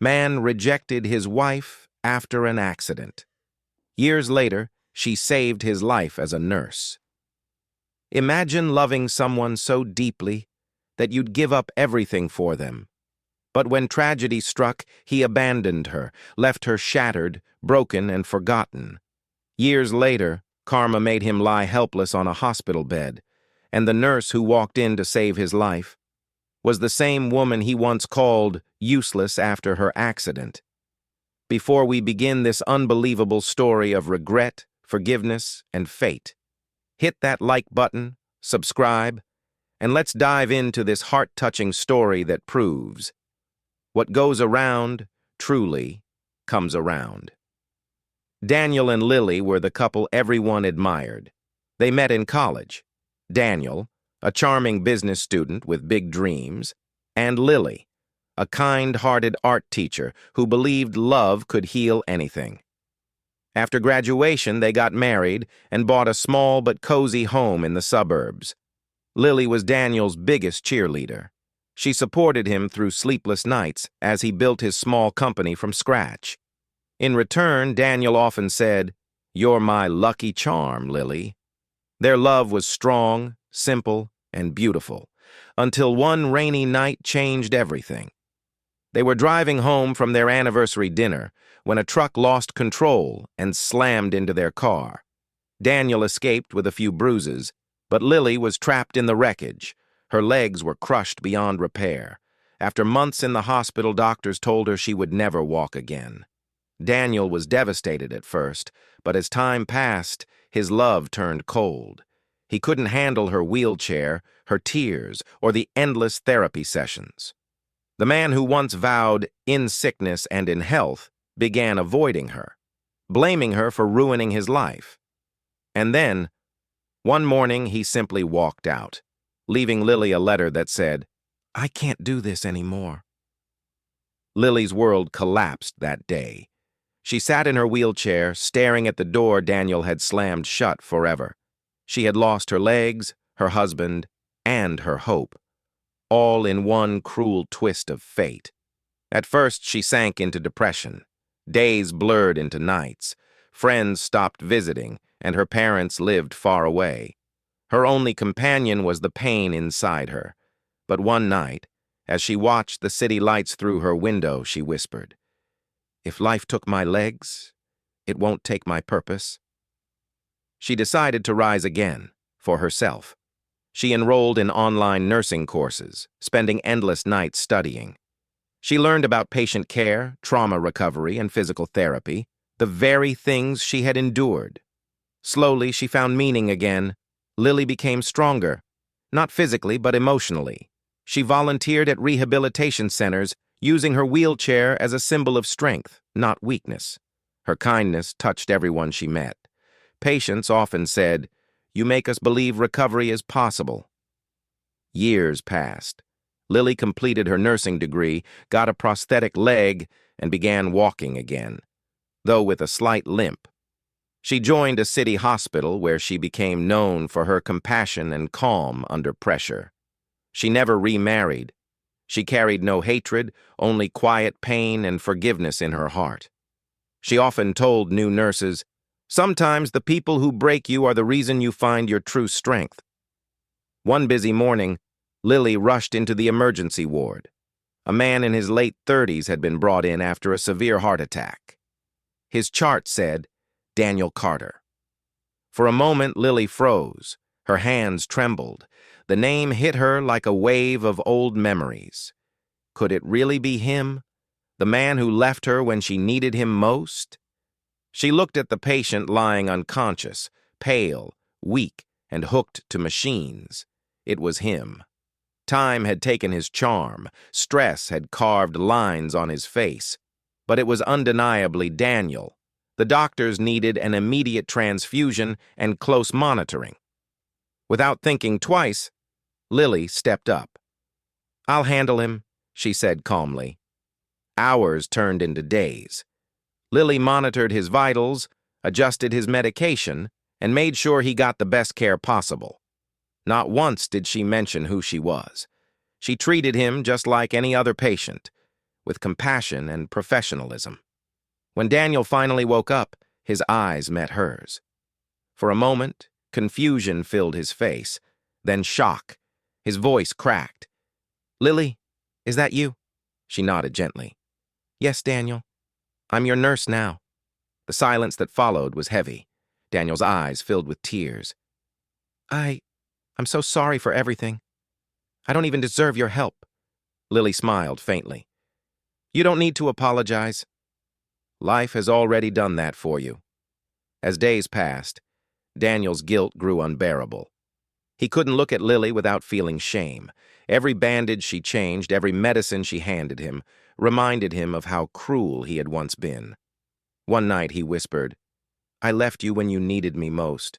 Man rejected his wife after an accident. Years later, she saved his life as a nurse. Imagine loving someone so deeply that you'd give up everything for them. But when tragedy struck, he abandoned her, left her shattered, broken, and forgotten. Years later, karma made him lie helpless on a hospital bed, and the nurse who walked in to save his life was the same woman he once called useless after her accident. Before we begin this unbelievable story of regret, forgiveness, and fate, hit that like button, subscribe, and let's dive into this heart-touching story that proves what goes around truly comes around. Daniel and Lily were the couple everyone admired. They met in college. Daniel, a charming business student with big dreams, and Lily, a kind-hearted art teacher who believed love could heal anything. After graduation, they got married and bought a small but cozy home in the suburbs. Lily was Daniel's biggest cheerleader. She supported him through sleepless nights as he built his small company from scratch. In return, Daniel often said, "You're my lucky charm, Lily." Their love was strong, simple, and beautiful, until one rainy night changed everything. They were driving home from their anniversary dinner when a truck lost control and slammed into their car. Daniel escaped with a few bruises, but Lily was trapped in the wreckage. Her legs were crushed beyond repair. After months in the hospital, doctors told her she would never walk again. Daniel was devastated at first, but as time passed, his love turned cold. He couldn't handle her wheelchair, her tears, or the endless therapy sessions. The man who once vowed, in sickness and in health, began avoiding her, blaming her for ruining his life. And then, one morning, he simply walked out, leaving Lily a letter that said, "I can't do this anymore." Lily's world collapsed that day. She sat in her wheelchair, staring at the door Daniel had slammed shut forever. She had lost her legs, her husband, and her hope, all in one cruel twist of fate. At first, she sank into depression. Days blurred into nights. Friends stopped visiting, and her parents lived far away. Her only companion was the pain inside her. But one night, as she watched the city lights through her window, she whispered, "If life took my legs, it won't take my purpose." She decided to rise again, for herself. She enrolled in online nursing courses, spending endless nights studying. She learned about patient care, trauma recovery, and physical therapy, the very things she had endured. Slowly, she found meaning again. Lily became stronger, not physically but emotionally. She volunteered at rehabilitation centers, using her wheelchair as a symbol of strength, not weakness. Her kindness touched everyone she met. Patients often said, "You make us believe recovery is possible." Years passed. Lily completed her nursing degree, got a prosthetic leg, and began walking again, though with a slight limp. She joined a city hospital where she became known for her compassion and calm under pressure. She never remarried. She carried no hatred, only quiet pain and forgiveness in her heart. She often told new nurses, "Sometimes the people who break you are the reason you find your true strength." One busy morning, Lily rushed into the emergency ward. A man in his late 30s had been brought in after a severe heart attack. His chart said, Daniel Carter. For a moment, Lily froze. Her hands trembled. The name hit her like a wave of old memories. Could it really be him? The man who left her when she needed him most? She looked at the patient lying unconscious, pale, weak, and hooked to machines. It was him. Time had taken his charm. Stress had carved lines on his face. But it was undeniably Daniel. The doctors needed an immediate transfusion and close monitoring. Without thinking twice, Lily stepped up. "I'll handle him," she said calmly. Hours turned into days. Lily monitored his vitals, adjusted his medication, and made sure he got the best care possible. Not once did she mention who she was. She treated him just like any other patient. with compassion and professionalism. When Daniel finally woke up, his eyes met hers. For a moment, confusion filled his face, then shock. His voice cracked. "Lily, is that you?" She nodded gently. "Yes, Daniel. I'm your nurse now." The silence that followed was heavy. Daniel's eyes filled with tears. I'm so sorry for everything. I don't even deserve your help." Lily smiled faintly. "You don't need to apologize. Life has already done that for you." As days passed, Daniel's guilt grew unbearable. He couldn't look at Lily without feeling shame. Every bandage she changed, every medicine she handed him, reminded him of how cruel he had once been. One night he whispered, "I left you when you needed me most.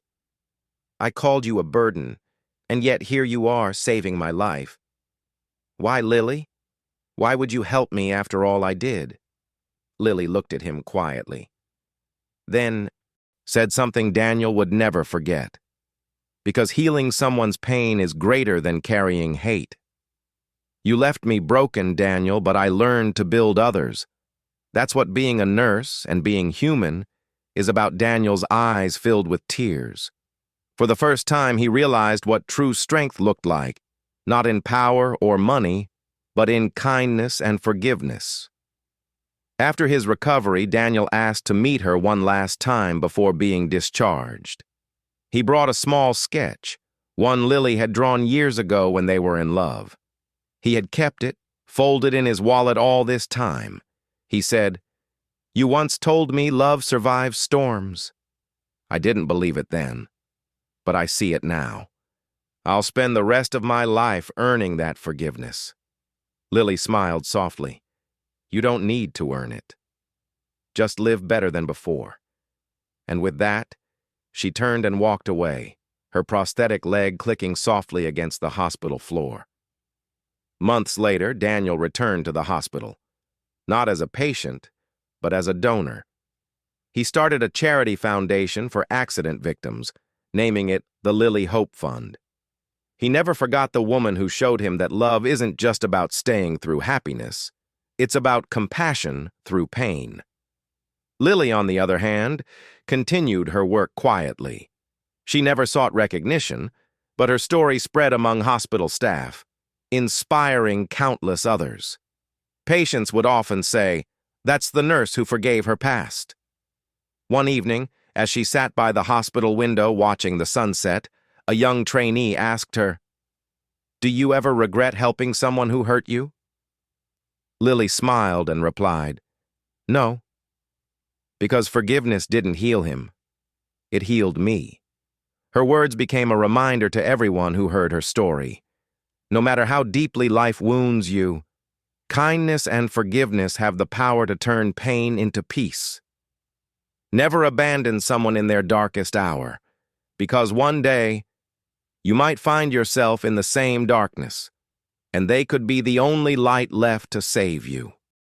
I called you a burden, and yet here you are saving my life. Why, Lily? Why would you help me after all I did?" Lily looked at him quietly. Then said something Daniel would never forget. "Because healing someone's pain is greater than carrying hate. You left me broken, Daniel, but I learned to build others." That's what being a nurse and being human is about. Daniel's eyes filled with tears. For the first time, he realized what true strength looked like, not in power or money, but in kindness and forgiveness. After his recovery, Daniel asked to meet her one last time before being discharged. He brought a small sketch, one Lily had drawn years ago when they were in love. He had kept it, folded in his wallet all this time. He said, "You once told me love survives storms." I didn't believe it then, but I see it now. I'll spend the rest of my life earning that forgiveness." Lily smiled softly. "You don't need to earn it. Just live better than before." And with that, she turned and walked away, her prosthetic leg clicking softly against the hospital floor. Months later, Daniel returned to the hospital, not as a patient, but as a donor. He started a charity foundation for accident victims, naming it the Lily Hope Fund. He never forgot the woman who showed him that love isn't just about staying through happiness. It's about compassion through pain. Lily, on the other hand, continued her work quietly. She never sought recognition, but her story spread among hospital staff, inspiring countless others. Patients would often say, "That's the nurse who forgave her past." One evening, as she sat by the hospital window watching the sunset, a young trainee asked her, "Do you ever regret helping someone who hurt you?" Lily smiled and replied, "No, because forgiveness didn't heal him. It healed me." Her words became a reminder to everyone who heard her story. No matter how deeply life wounds you, kindness and forgiveness have the power to turn pain into peace. Never abandon someone in their darkest hour, because one day you might find yourself in the same darkness, and they could be the only light left to save you.